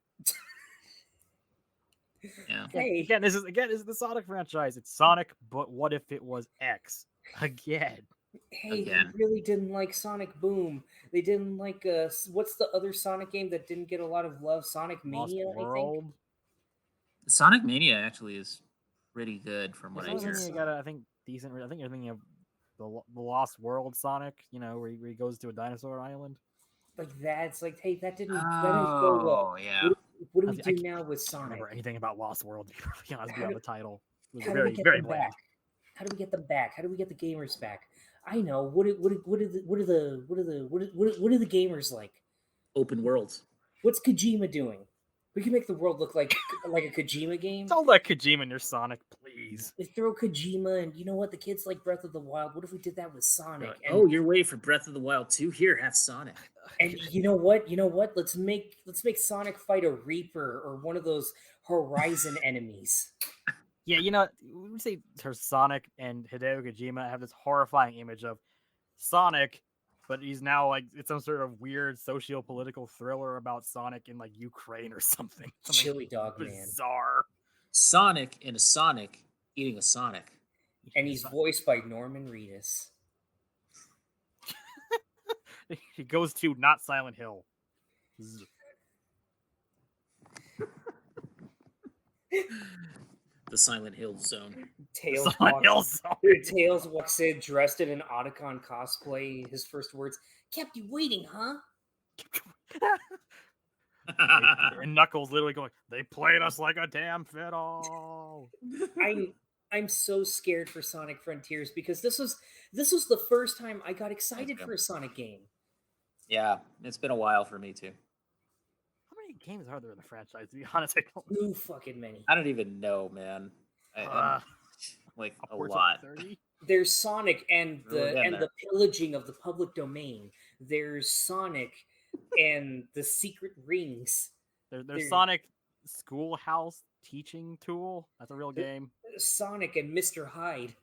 Yeah. Again, Hey, again, this is the Sonic franchise. It's Sonic, but what if it was X again? hey, they Again. really didn't like Sonic Boom. They didn't like what's the other Sonic game that didn't get a lot of love? Sonic Lost Mania, I think. World. Sonic Mania actually is pretty good from Yeah, what I Sonic hear. Mania got a, I think, decent. I think you're thinking of the Lost World Sonic. You know, where he goes to a dinosaur island. Like that's like, hey, that didn't go well. Oh, yeah. What do we Honestly, do now with can't remember Sonic? anything about Lost World. To be perfectly honest, How beyond do, the title, it was how do we very get very them bland. back? How do we get them back? How do we get the gamers back? I know. What are the gamers like? Open worlds. What's Kojima doing? We can make the world look like a Kojima game. Don't let Kojima in your Sonic, please. They throw Kojima, and you know what? The kids like Breath of the Wild. What if we did that with They're Sonic? like, oh, you're waiting for Breath of the Wild 2? Here, have Sonic. And you know what? You know what? Let's make Sonic fight a Reaper or one of those Horizon enemies. Yeah, you know, when we say Sonic and Hideo Kojima, I have this horrifying image of Sonic, but he's now like it's some sort of weird socio-political thriller about Sonic in like Ukraine or something. Something Chili Dog Man, bizarre. Sonic in a Sonic eating a Sonic. and he's voiced by Norman Reedus. He goes to not Silent Hill. The Silent Hill Zone. Tails Silent Hill walks, Zone. Tails walks in dressed in an Otacon cosplay. His first words, "Kept you waiting, huh?" And Knuckles literally going, "They played us like a damn fiddle." I'm so scared for Sonic Frontiers because this was the first time I got excited too. for a Sonic game. Yeah, it's been a while for me too. How many games are there in the franchise? To be honest, I don't. Too fucking many. I don't even know, man. I'm like a Upwards lot. of 30. There's Sonic and We're the getting and the pillaging of the public domain. There's Sonic and the secret rings. There's There- Sonic Schoolhouse Teaching Tool. That's a real game. Sonic and Mr. Hyde.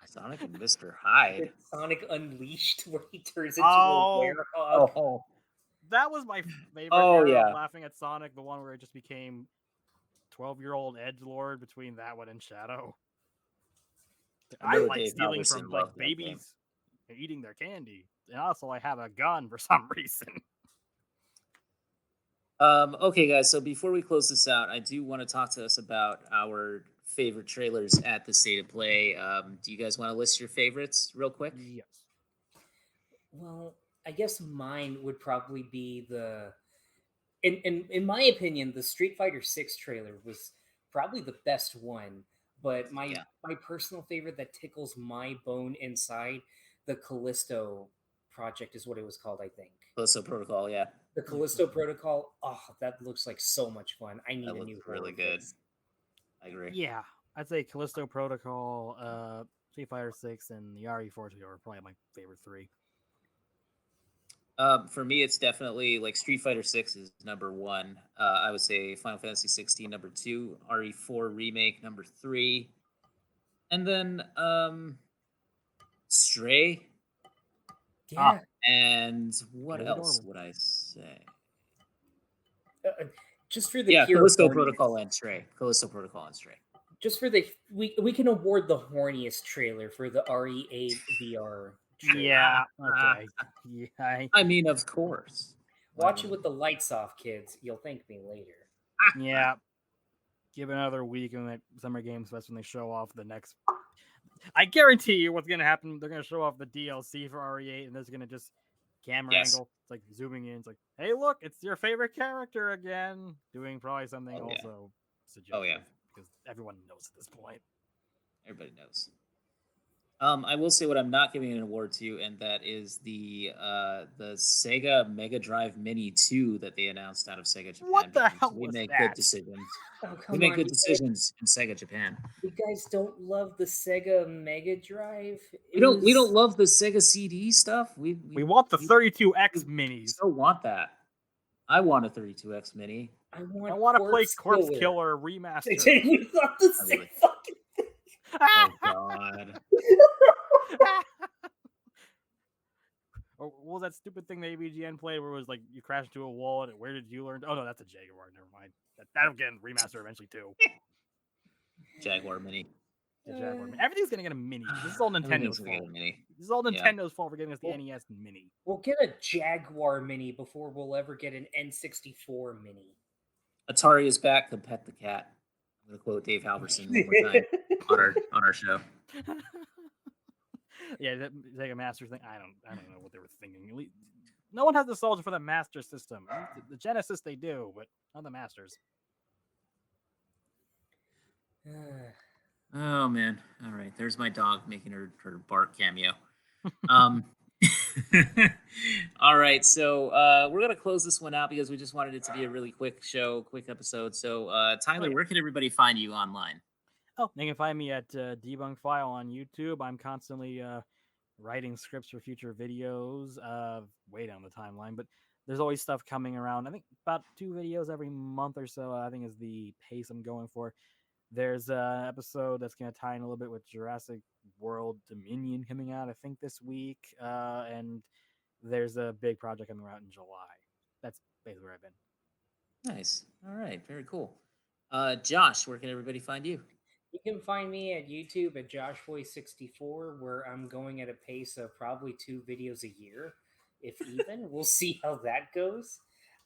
Sonic and Mr. Hyde. Sonic Unleashed, where he turns into Oh. a werehog. Oh, That was my favorite Oh, era yeah. of laughing at Sonic, the one where it just became 12-year-old edgelord between that one and Shadow. I remember like Dave stealing Halverson from like loved that game. babies and eating their candy. And also I have a gun for some reason. Okay, guys. So before we close this out, I do want to talk to us about our favorite trailers at the State of Play. Do you guys want to list your favorites real quick? Yes. Well, I guess mine would probably be in my opinion, the Street Fighter 6 trailer was probably the best one. But my Yeah. my personal favorite that tickles my bone inside, the Callisto project is what it was called, I think. Callisto Protocol. Yeah, The Callisto Protocol, oh, that looks like so much fun. I need that a new looks really horror good. fix. I agree. Yeah. I'd say Callisto Protocol, Street Fighter 6, and the RE4 are probably my favorite three. For me, it's definitely like Street Fighter 6 is number one. I would say Final Fantasy 16 number two, RE4 remake number three, and then Stray. Ah, Yeah. And what really else adorable. would I say? Uh, just for the Yeah, pure Callisto Protocol horniness. and Stray. Callisto Protocol and Stray. Just for the we can award the horniest trailer for the RE8 VR trailer. Yeah. Okay. Yeah. I mean, of course. Why Watch it wouldn't with the lights off, kids. You'll thank me later. Yeah. Give it another week and that Summer Games Fest when they show off the next. I guarantee you what's gonna happen. They're gonna show off the DLC for RE8, and there's gonna just camera Yes. angle. It's like zooming in. It's like, hey, look, it's your favorite character again, doing probably something Oh, yeah. also suggestive Oh, yeah. because everyone knows at this point. Everybody knows. I will say what I'm not giving an award to, and that is the Sega Mega Drive Mini 2 that they announced out of Sega Japan. What the because hell we was make that? good decisions. Oh, We come make on. good decisions in Sega Japan. You guys don't love the Sega Mega Drive? We don't love the Sega CD stuff. We want the we 32X minis. still want that. I want a 32X Mini. I I want to play Corpse Killer Remastered. We thought the I same really- fucking thing. Oh God. Or what was that stupid thing the AVGN played where it was like you crash into a wall and where did you learn? Oh no, that's a Jaguar. Never mind. That'll get remastered eventually too. Jaguar Mini. The Jaguar. Everything's gonna get a mini. This is all Nintendo's Everything's gonna get fault. a Mini. This is all Yeah. Nintendo's fault for getting us the Well- NES Mini. We'll get a Jaguar Mini before we'll ever get an N64 Mini. Atari is back. Come pet the cat. I'm gonna quote Dave Halverson one more time on our show. Yeah, that Sega Master thing. I don't know what they were thinking. No one has nostalgia for the Master System. The Genesis they do, but not the Masters. Oh man. All right. There's my dog making her bark cameo. All right. So we're gonna close this one out because we just wanted it to be a really quick show, quick episode. So Tyler, yeah. where can everybody find you online? Oh, they can find me at Debunk File on YouTube. I'm constantly writing scripts for future videos, way down the timeline, but there's always stuff coming around. I think about 2 videos every month or so, I think is the pace I'm going for. There's an episode that's going to tie in a little bit with Jurassic World Dominion coming out, I think, this week. And there's a big project coming out in July. That's basically where I've been. Nice. All right. Very cool. Josh, where can everybody find you? You can find me at YouTube at JoshBoy64, where I'm going at a pace of probably 2 videos a year, if even. We'll see how that goes.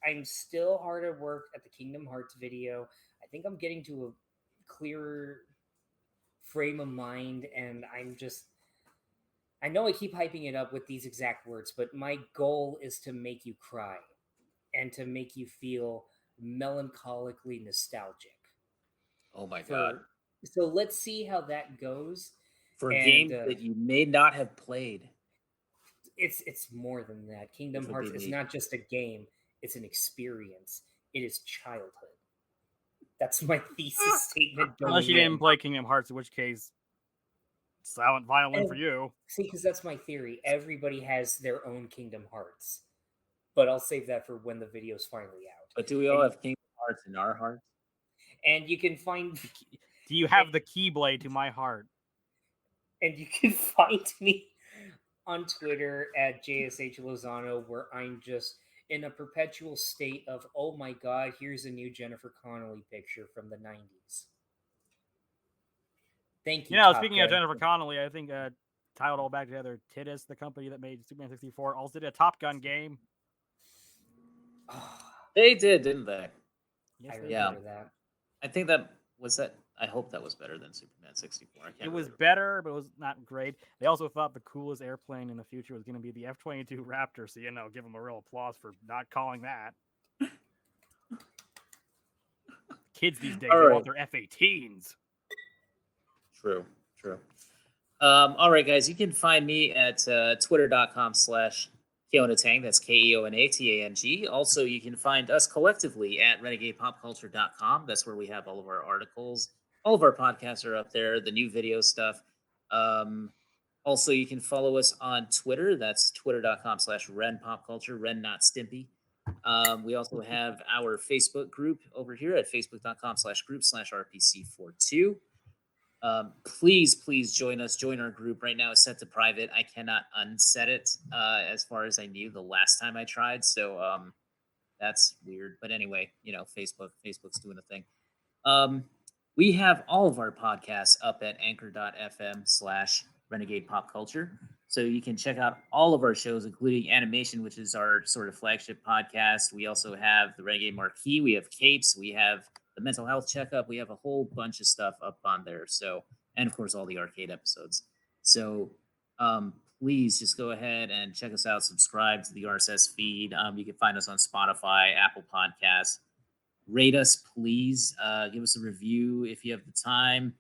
I'm still hard at work at the Kingdom Hearts video. I think I'm getting to a clearer frame of mind, and I know I keep hyping it up with these exact words, but my goal is to make you cry and to make you feel melancholically nostalgic. Oh my God. So let's see how that goes. For And, games that you may not have played. It's more than that. Kingdom Which would Hearts be is the- not just a game, it's an experience. It is childhood. That's my thesis statement. Unless you going didn't in. play Kingdom Hearts, in which case, silent violin for And- you. See, because that's my theory. Everybody has their own Kingdom Hearts. But I'll save that for when the video's finally out. But do we all have Kingdom Hearts in our hearts? And you can find Do you have the Keyblade to my heart? and you can find me on Twitter at JSH Lozano, where I'm just in a perpetual state of, oh my god, here's a new Jennifer Connelly picture from the 90s. Thank you. You know, Top speaking of Gun. Jennifer Connelly, I think tie it all back together. Titus, the company that made Superman 64, also did a Top Gun game. They did, didn't they? Yes, I they remember did. that. I think that was that. I hope that was better than Superman 64. I can't It was remember. better, but it was not great. They also thought the coolest airplane in the future was going to be the F-22 Raptor, so, give them a real applause for not calling that. Kids these days, All they right. want their F-18s. True. All right, guys, you can find me at twitter.com/Keonatang. That's KeoNATANG. Also, you can find us collectively at renegadepopculture.com. That's where we have all of our articles. All of our podcasts are up there, the new video stuff. Also, you can follow us on Twitter. That's twitter.com/RenPopCulture, Ren not Stimpy. We also have our Facebook group over here at facebook.com/group/RPC42. Please join us. Join our group. Right now it's set to private. I cannot unset it as far as I knew the last time I tried. So that's weird. But anyway, Facebook's doing a thing. Um, we have all of our podcasts up at anchor.fm/renegade pop culture. So you can check out all of our shows, including Animation, which is our sort of flagship podcast. We also have the Renegade Marquee. We have Capes. We have the Mental Health Checkup. We have a whole bunch of stuff up on there. So, and of course, all the arcade episodes. So, please just go ahead and check us out. Subscribe to the RSS feed. You can find us on Spotify, Apple Podcasts. Rate us, please. Give us a review if you have the time.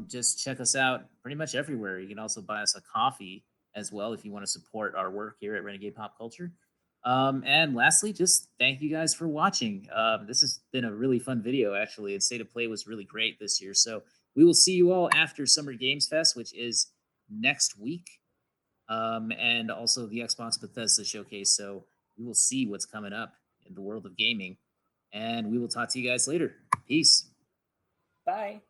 Just check us out pretty much everywhere. You can also buy us a coffee as well if you want to support our work here at Renegade Pop Culture. And lastly, just thank you guys for watching. This has been a really fun video, actually, and State of Play was really great this year. So we will see you all after Summer Games Fest, which is next week, and also the Xbox Bethesda Showcase. So we will see what's coming up in the world of gaming. And we will talk to you guys later. Peace. Bye.